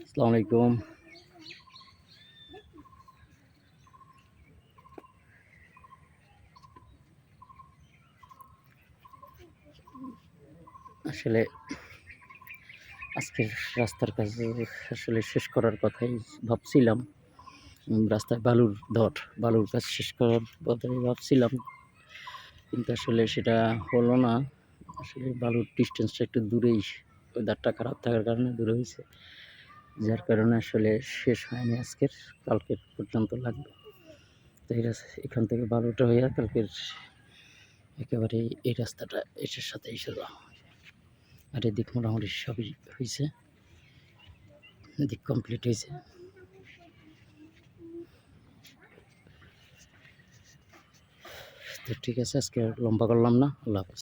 আসসালামু আলাইকুম। আসলে আজকের রাস্তার কাজ আসলে শেষ করার কথাই ভাবছিলাম। রাস্তায় বালুর কাজ শেষ করার কথাই ভাবছিলাম, কিন্তু আসলে সেটা হলো না। আসলে বালুর ডিস্টেন্সটা একটু দূরেই, ওয়েদারটা খারাপ থাকার কারণে দূরে হয়েছে, যার কারণে আসলে শেষ হয়নি আজকের, কালকের পর্যন্ত লাগবে। তো এখান থেকে বালুটা হয়ে কালকের একেবারে এই রাস্তাটা এটার সাথে এসে আর এদিক মোটামুটি সবই হয়েছে, এদিক কমপ্লিট হয়েছে। তো ঠিক আছে, আজকে লম্বা করলাম না। আল্লাহ হাফেজ।